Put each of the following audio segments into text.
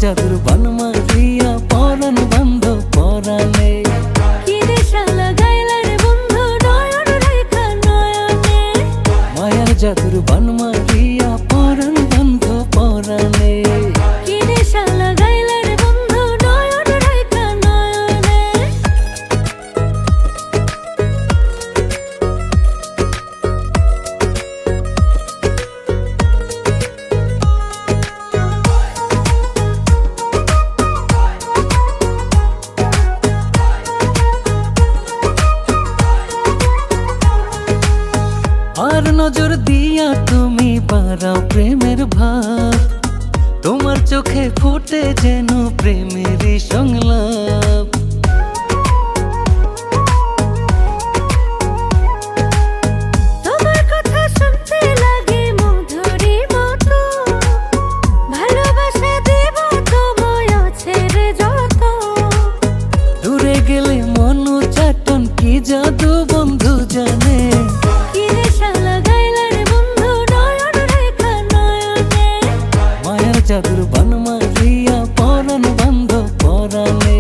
জাদুর বান মারিয়া পরাণ বন্ধ পরাণে। কি নেশা লাগাইলা রে বন্ধু নয়ন রেখা নয়নে। মায়ার জাদুর বান মারিয়া পরাণ বন্ধ পরাণে। কি নেশা লাগাইলা রে বন্ধু নয়ন রেখা নয়নে। আর নজর দিয়া তুমি বাড়াও প্রেমের ভাব, তোমার চোখে ফুটে যেন প্রেমেরই সংলাপ। তোমার কথা শুনতে লাগে মধুরী মতো, ভালোবাসা দেব তোমায় ছেড়ে যত। দূরে গেলে মন চাটন কি জাদু বন্ধু জানে। কি নেশা লাগাইলা রে বন্ধু নয়ন রেখা নয়নে। মায়ার জাদুর বান মারিয়া পরাণ বন্ধ পরাণে।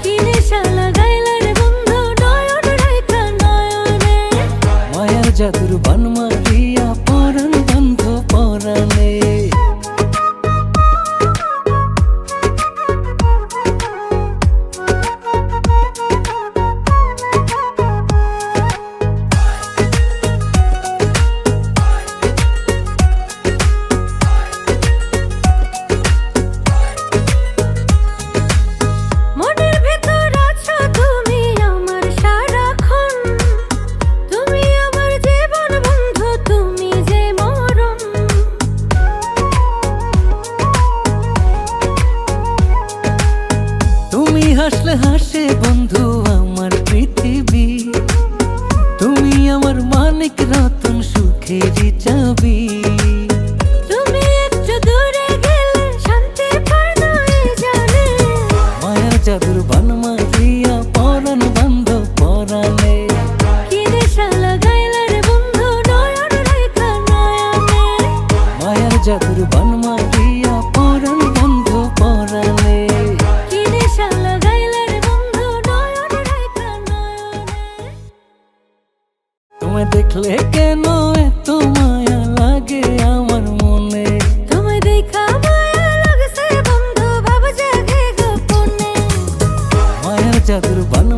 কি নেশা লাগাইলা রে বন্ধু নয়ন রেখা নয়নে। মায়ার জাদুর বান মারিয়া পরাণ বন্ধ পরাণে। মনের ভেতর আছো তুমি আমার সারাক্ষণ, তুমি আমার জীবন বন্ধু তুমি যে মরণ। তুমি হাসলে হাসে বন্ধু আমার পৃথিবী, তুমি আমার মানিক রতন সুখেরই চাবি। তুমি একটু দূরে গেলে শান্তি পাই না এই জানে। মায়ার জাদুর বান মারিয়া পরাণ বন্ধ পরাণে। কি নেশা লাগাইলা রে বন্ধু নয়ন রেখা নয়নে। মায়ার জাদুর বান মারিয়া পরাণ বন্ধ পরাণে। কি নেশা লাগাইলা রে বন্ধু নয়ন রেখা নয়নে। তোমায় দেখলে কেন এত মায়া লাগে আমার মনে। তোমায় দেখা মায়া লাগছে বন্ধু ভাব জাগে গোপনে। মায়ার জাদুর বান